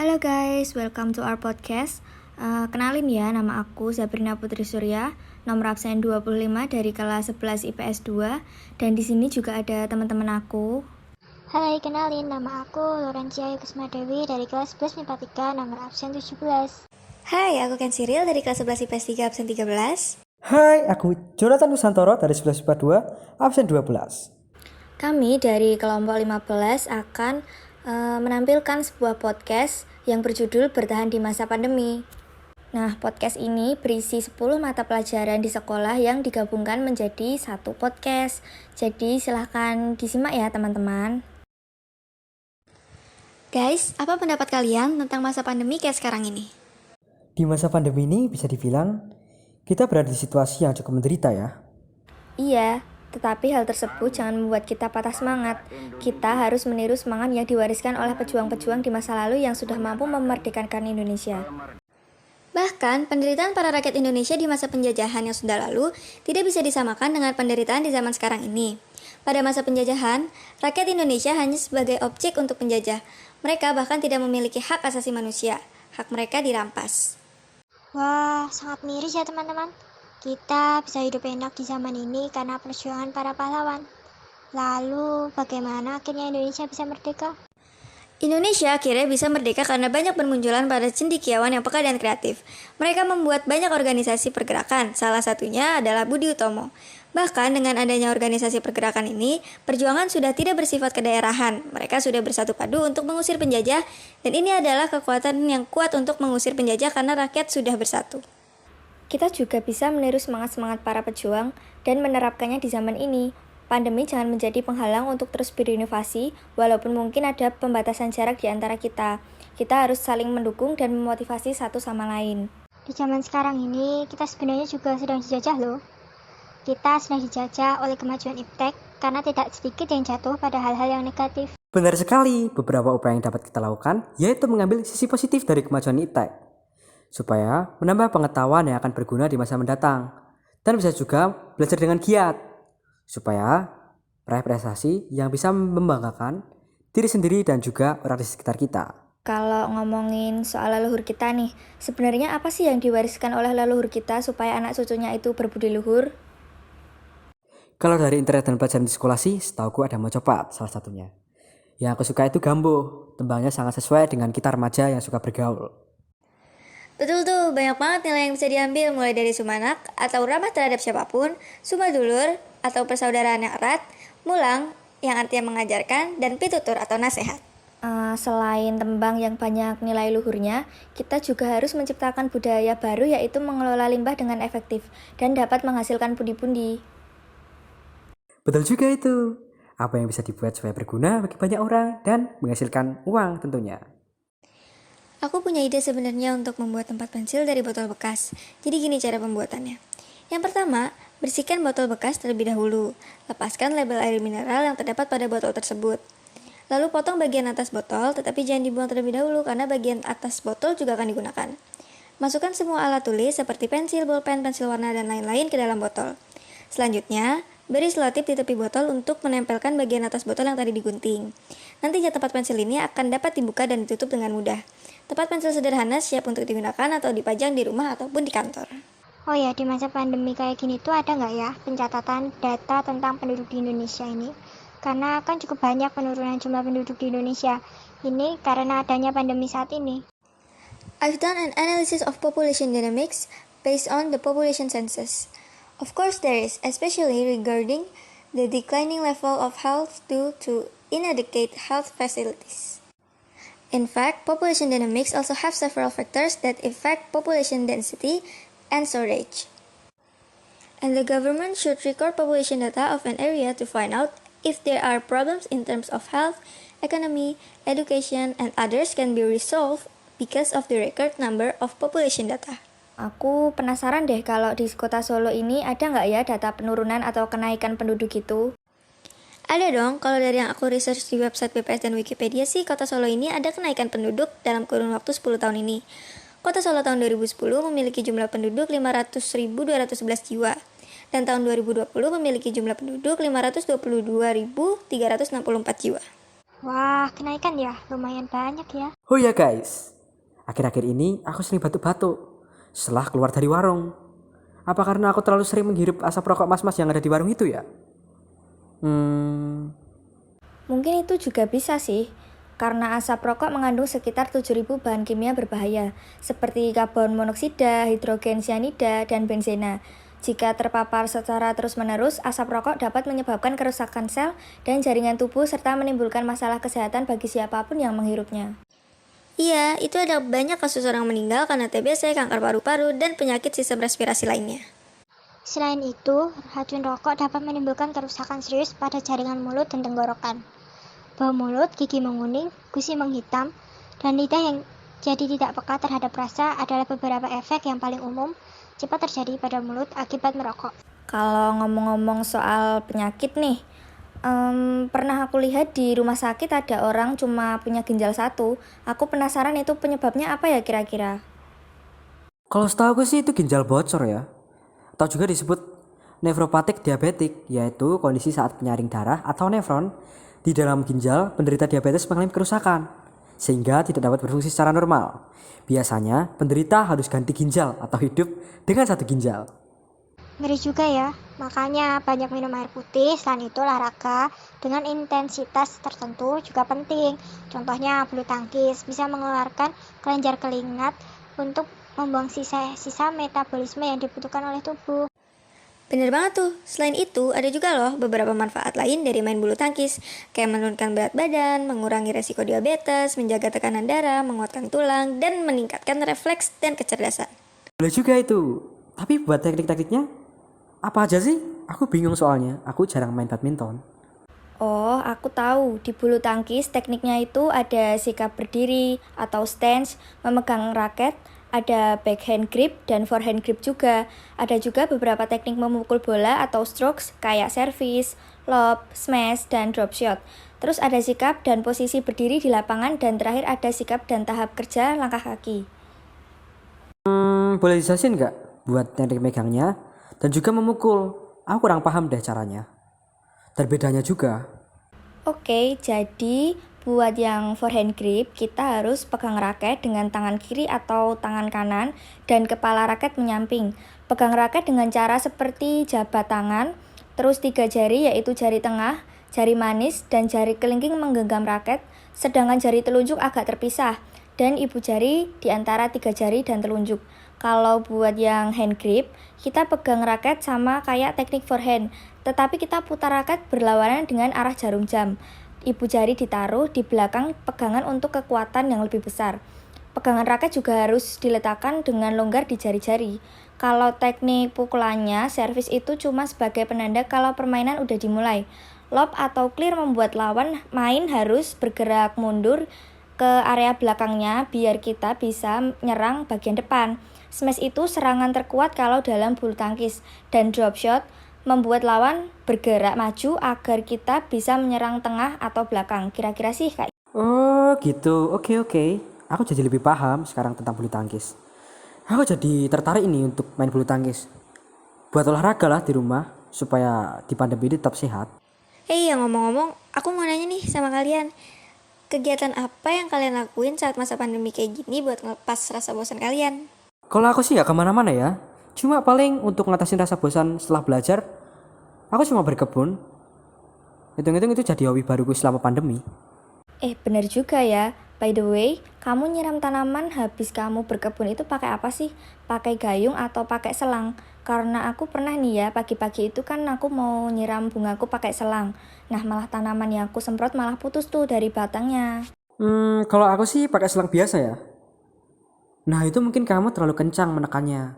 Halo guys, welcome to our podcast. Kenalin ya, nama aku Sabrina Putri Surya, nomor absen 25 dari kelas 11 IPS 2, dan di sini juga ada teman-teman aku. Hai, kenalin nama aku Lorencia Kusma Dewi dari kelas 11 MIPA 3, nomor absen 17. Hai, aku Ken Cyril dari kelas 11 IPS 3 absen 13. Hai, aku Jonathan Nusantoro dari 11 IPA 2, absen 12. Kami dari kelompok 15 akan menampilkan sebuah podcast yang berjudul Bertahan di Masa Pandemi. Nah, podcast ini berisi 10 mata pelajaran di sekolah yang digabungkan menjadi satu podcast. Jadi silahkan disimak ya teman-teman. Guys, apa pendapat kalian tentang masa pandemi kayak sekarang ini? Di masa pandemi ini bisa dibilang kita berada di situasi yang cukup menderita ya. Iya, tetapi hal tersebut jangan membuat kita patah semangat. Kita harus meniru semangat yang diwariskan oleh pejuang-pejuang di masa lalu yang sudah mampu memerdekakan Indonesia. Bahkan, penderitaan para rakyat Indonesia di masa penjajahan yang sudah lalu tidak bisa disamakan dengan penderitaan di zaman sekarang ini. Pada masa penjajahan, rakyat Indonesia hanya sebagai objek untuk penjajah. Mereka bahkan tidak memiliki hak asasi manusia. Hak mereka dirampas. Wah, sangat miris ya teman-teman. Kita bisa hidup enak di zaman ini karena perjuangan para pahlawan. Lalu, bagaimana akhirnya Indonesia bisa merdeka? Indonesia akhirnya bisa merdeka karena banyak bermunculan para cendekiawan yang peka dan kreatif. Mereka membuat banyak organisasi pergerakan, salah satunya adalah Budi Utomo. Bahkan dengan adanya organisasi pergerakan ini, perjuangan sudah tidak bersifat kedaerahan. Mereka sudah bersatu padu untuk mengusir penjajah, dan ini adalah kekuatan yang kuat untuk mengusir penjajah karena rakyat sudah bersatu. Kita juga bisa meniru semangat-semangat para pejuang dan menerapkannya di zaman ini. Pandemi jangan menjadi penghalang untuk terus berinovasi, walaupun mungkin ada pembatasan jarak di antara kita. Kita harus saling mendukung dan memotivasi satu sama lain. Di zaman sekarang ini, kita sebenarnya juga sedang dijajah loh. Kita sedang dijajah oleh kemajuan iptek karena tidak sedikit yang jatuh pada hal-hal yang negatif. Benar sekali, beberapa upaya yang dapat kita lakukan yaitu mengambil sisi positif dari kemajuan iptek, supaya menambah pengetahuan yang akan berguna di masa mendatang, dan bisa juga belajar dengan giat, supaya meraih prestasi yang bisa membanggakan diri sendiri dan juga orang di sekitar kita. Kalau ngomongin soal leluhur kita nih, sebenarnya apa sih yang diwariskan oleh leluhur kita supaya anak cucunya itu berbudi luhur? Kalau dari internet dan pelajaran di sekolah sih, setauku ada Mocopat salah satunya. Yang aku suka itu Gambo, tembangnya sangat sesuai dengan kita remaja yang suka bergaul. Betul tuh, banyak banget nilai yang bisa diambil mulai dari sumanak atau ramah terhadap siapapun, sumadulur atau persaudaraan yang erat, mulang yang artinya mengajarkan, dan pitutur atau nasihat. Selain tembang yang banyak nilai luhurnya, kita juga harus menciptakan budaya baru yaitu mengelola limbah dengan efektif dan dapat menghasilkan pundi-pundi. Betul juga itu. Apa yang bisa dibuat supaya berguna bagi banyak orang dan menghasilkan uang tentunya. Aku punya ide sebenarnya untuk membuat tempat pensil dari botol bekas. Jadi gini cara pembuatannya. Yang pertama, bersihkan botol bekas terlebih dahulu. Lepaskan label air mineral yang terdapat pada botol tersebut. Lalu potong bagian atas botol, tetapi jangan dibuang terlebih dahulu karena bagian atas botol juga akan digunakan. Masukkan semua alat tulis seperti pensil, bolpen, pensil warna, dan lain-lain ke dalam botol. Selanjutnya, beri selotip di tepi botol untuk menempelkan bagian atas botol yang tadi digunting. Nantinya tempat pensil ini akan dapat dibuka dan ditutup dengan mudah. Tempat pensil sederhana siap untuk digunakan atau dipajang di rumah ataupun di kantor. Oh ya, di masa pandemi kayak gini tuh ada nggak ya pencatatan data tentang penduduk di Indonesia ini? Karena kan cukup banyak penurunan jumlah penduduk di Indonesia. Ini karena adanya pandemi saat ini. I've done an analysis of population dynamics based on the population census. Of course there is, especially regarding the declining level of health due to inadequate health facilities. In fact, population dynamics also have several factors that affect population density and storage. And the government should record population data of an area to find out if there are problems in terms of health, economy, education, and others can be resolved because of the record number of population data. Aku penasaran deh kalau di kota Solo ini ada nggak ya data penurunan atau kenaikan penduduk itu? Ada dong, kalau dari yang aku research di website BPS dan Wikipedia sih, kota Solo ini ada kenaikan penduduk dalam kurun waktu 10 tahun ini. Kota Solo tahun 2010 memiliki jumlah penduduk 500.211 jiwa, dan tahun 2020 memiliki jumlah penduduk 522.364 jiwa. Wah, kenaikan ya, lumayan banyak ya. Oh ya guys, akhir-akhir ini aku sering batuk-batuk setelah keluar dari warung. Apa karena aku terlalu sering menghirup asap rokok mas-mas yang ada di warung itu ya? Mungkin itu juga bisa sih, karena asap rokok mengandung sekitar 7.000 bahan kimia berbahaya, seperti karbon monoksida, hidrogen cyanida, dan benzena. Jika terpapar secara terus-menerus, asap rokok dapat menyebabkan kerusakan sel dan jaringan tubuh serta menimbulkan masalah kesehatan bagi siapapun yang menghirupnya. Iya, itu ada banyak kasus orang meninggal karena TBC, kanker paru-paru, dan penyakit sistem respirasi lainnya. Selain itu, racun rokok dapat menimbulkan kerusakan serius pada jaringan mulut dan tenggorokan. Bau mulut, gigi menguning, gusi menghitam, dan lidah yang jadi tidak peka terhadap rasa adalah beberapa efek yang paling umum cepat terjadi pada mulut akibat merokok. Kalau ngomong-ngomong soal penyakit nih, pernah aku lihat di rumah sakit ada orang cuma punya ginjal satu. Aku penasaran itu penyebabnya apa ya kira-kira? Kalau setahu aku sih itu ginjal bocor ya. Atau juga disebut nefropatik diabetik, yaitu kondisi saat penyaring darah atau nefron di dalam ginjal penderita diabetes mengalami kerusakan sehingga tidak dapat berfungsi secara normal. Biasanya penderita harus ganti ginjal atau hidup dengan satu ginjal. Ngeri juga ya, makanya banyak minum air putih. Selain itu, olahraga dengan intensitas tertentu juga penting. Contohnya bulu tangkis bisa mengeluarkan kelenjar keringat untuk membuang sisa-sisa metabolisme yang dibutuhkan oleh tubuh. Bener banget tuh. Selain itu, ada juga loh beberapa manfaat lain dari main bulu tangkis, kayak menurunkan berat badan, mengurangi resiko diabetes, menjaga tekanan darah, menguatkan tulang, dan meningkatkan refleks dan kecerdasan. Boleh juga itu. Tapi buat teknik-tekniknya apa aja sih? Aku bingung soalnya. Aku jarang main badminton. Oh, aku tahu. Di bulu tangkis tekniknya itu ada sikap berdiri atau stance, memegang raket, ada backhand grip dan forehand grip juga. Ada juga beberapa teknik memukul bola atau strokes kayak service, lob, smash, dan drop shot. Terus ada sikap dan posisi berdiri di lapangan dan terakhir ada sikap dan tahap kerja langkah kaki. Boleh dijelasin nggak buat teknik megangnya dan juga memukul? Aku kurang paham deh caranya. Dan bedanya juga. Oke, jadi buat yang forehand grip, kita harus pegang raket dengan tangan kiri atau tangan kanan dan kepala raket menyamping. Pegang raket dengan cara seperti jabat tangan, terus 3 jari yaitu jari tengah, jari manis, dan jari kelingking menggenggam raket, sedangkan jari telunjuk agak terpisah, dan ibu jari di antara 3 jari dan telunjuk. Kalau buat yang hand grip, kita pegang raket sama kayak teknik forehand, tetapi kita putar raket berlawanan dengan arah jarum jam. Ibu jari ditaruh di belakang pegangan untuk kekuatan yang lebih besar. Pegangan raket juga harus diletakkan dengan longgar di jari-jari. Kalau teknik pukulannya, servis itu cuma sebagai penanda kalau permainan udah dimulai. Lob atau clear membuat lawan main harus bergerak mundur ke area belakangnya biar kita bisa nyerang bagian depan. Smash itu serangan terkuat kalau dalam bulu tangkis, dan drop shot membuat lawan bergerak maju agar kita bisa menyerang tengah atau belakang. Kira-kira sih kayak. Oh gitu, oke. Aku jadi lebih paham sekarang tentang bulu tangkis. Aku jadi tertarik ini untuk main bulu tangkis. Buat olahraga lah di rumah, supaya di pandemi ini tetap sehat. Yang ngomong-ngomong, aku mau nanya nih sama kalian. Kegiatan apa yang kalian lakuin saat masa pandemi kayak gini buat ngelepas rasa bosan kalian? Kalau aku sih gak kemana-mana ya. Cuma paling untuk ngatasin rasa bosan setelah belajar, aku cuma berkebun. Hitung-hitung itu jadi hobi baruku selama pandemi. Bener juga ya. By the way, kamu nyiram tanaman habis kamu berkebun itu pakai apa sih? Pakai gayung atau pakai selang? Karena aku pernah nih ya, pagi-pagi itu kan aku mau nyiram bungaku pakai selang. Nah, malah tanaman yang aku semprot malah putus tuh dari batangnya. Kalau aku sih pakai selang biasa ya. Nah itu mungkin kamu terlalu kencang menekannya.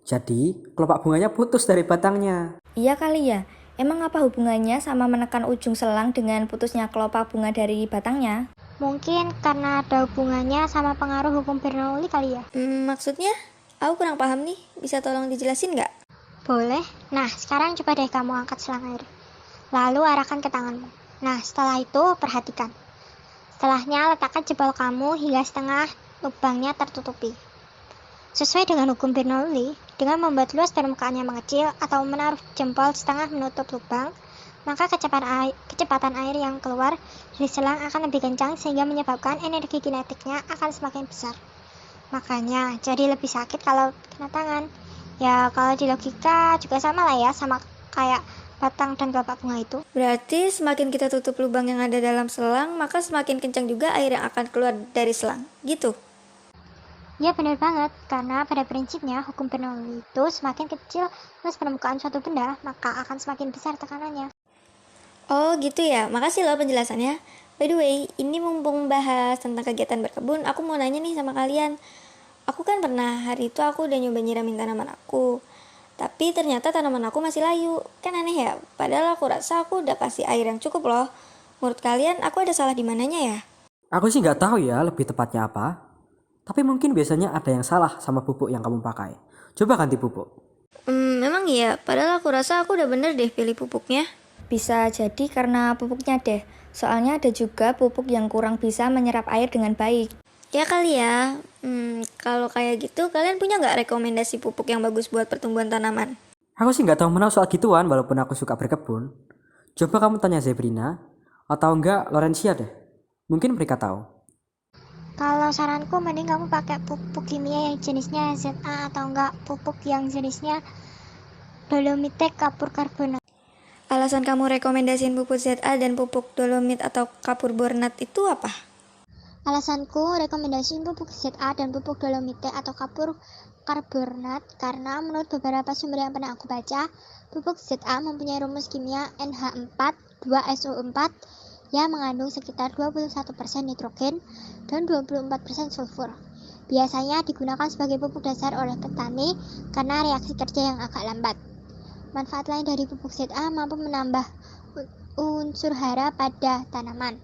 Jadi kelopak bunganya putus dari batangnya. Iya kali ya. Emang apa hubungannya sama menekan ujung selang dengan putusnya kelopak bunga dari batangnya? Mungkin karena ada hubungannya sama pengaruh hukum Bernoulli kali ya? Maksudnya? Aku kurang paham nih. Bisa tolong dijelasin nggak? Boleh. Nah, sekarang coba deh kamu angkat selang air. Lalu arahkan ke tanganmu. Nah, setelah itu perhatikan. Setelahnya letakkan jempol kamu hingga setengah lubangnya tertutupi. Sesuai dengan hukum Bernoulli, dengan membuat luas permukaannya mengecil atau menaruh jempol setengah menutup lubang, maka kecepatan air yang keluar dari selang akan lebih kencang sehingga menyebabkan energi kinetiknya akan semakin besar. Makanya jadi lebih sakit kalau kena tangan. Ya kalau di logika juga sama lah ya, sama kayak batang dan kelopak bunga itu. Berarti semakin kita tutup lubang yang ada dalam selang, maka semakin kencang juga air yang akan keluar dari selang. Gitu. Ya benar banget, karena pada prinsipnya hukum Bernoulli itu semakin kecil plus permukaan suatu benda, maka akan semakin besar tekanannya. Oh gitu ya, makasih loh penjelasannya. By the way, ini mumpung bahas tentang kegiatan berkebun, aku mau nanya nih sama kalian. Aku kan pernah hari itu aku udah nyoba nyiramin tanaman aku. Tapi ternyata tanaman aku masih layu. Kan aneh ya, padahal aku rasa aku udah kasih air yang cukup loh. Menurut kalian, aku ada salah di mananya ya? Aku sih nggak tahu ya lebih tepatnya apa. Tapi mungkin biasanya ada yang salah sama pupuk yang kamu pakai. Coba ganti pupuk. Memang iya, padahal aku rasa aku udah bener deh pilih pupuknya. Bisa jadi karena pupuknya deh. Soalnya ada juga pupuk yang kurang bisa menyerap air dengan baik. Ya kali ya, kalau kayak gitu kalian punya nggak rekomendasi pupuk yang bagus buat pertumbuhan tanaman? Aku sih nggak tahu menau soal gituan walaupun aku suka berkebun. Coba kamu tanya Zebrina atau enggak Lorencia deh. Mungkin mereka tahu. Kalau saranku mending kamu pakai pupuk kimia yang jenisnya ZA atau enggak pupuk yang jenisnya dolomite kapur karbonat. Alasan kamu rekomendasiin pupuk ZA dan pupuk dolomit atau kapur bornat itu apa? Alasanku rekomendasiin pupuk ZA dan pupuk dolomite atau kapur karbonat karena menurut beberapa sumber yang pernah aku baca, pupuk ZA mempunyai rumus kimia NH4 2SO4 yang mengandung sekitar 21% nitrogen dan 24% sulfur. Biasanya digunakan sebagai pupuk dasar oleh petani karena reaksi kerja yang agak lambat. Manfaat lain dari pupuk ZA mampu menambah unsur hara pada tanaman,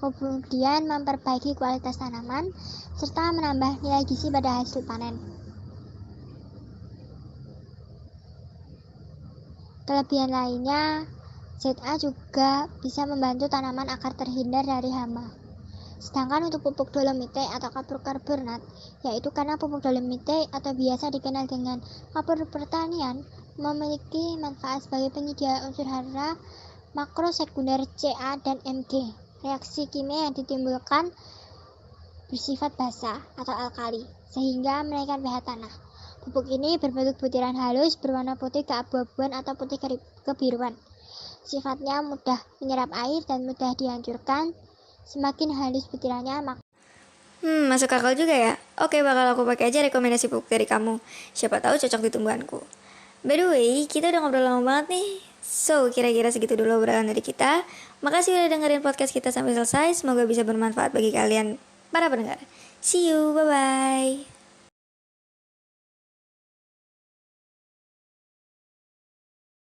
kemudian memperbaiki kualitas tanaman, serta menambah nilai gizi pada hasil panen. Kelebihan lainnya, ZA juga bisa membantu tanaman agar terhindar dari hama. Sedangkan untuk pupuk dolomite atau kapur karbonat, yaitu karena pupuk dolomite atau biasa dikenal dengan kapur pertanian, memiliki manfaat sebagai penyedia unsur hara makro sekunder Ca dan Mg. Reaksi kimia yang ditimbulkan bersifat basa atau alkali, sehingga menaikkan pH tanah. Pupuk ini berbentuk butiran halus berwarna putih keabu-abuan atau putih kebiruan. Sifatnya mudah menyerap air dan mudah dihancurkan. Semakin halus butirannya, Masuk akal juga ya. Oke, bakal aku pakai aja rekomendasi pupuk dari kamu. Siapa tahu cocok di tumbuhanku. By the way, kita udah ngobrol lama banget nih. So, kira-kira segitu dulu obrolan dari kita. Makasih udah dengerin podcast kita sampai selesai. Semoga bisa bermanfaat bagi kalian, para pendengar. See you, bye-bye.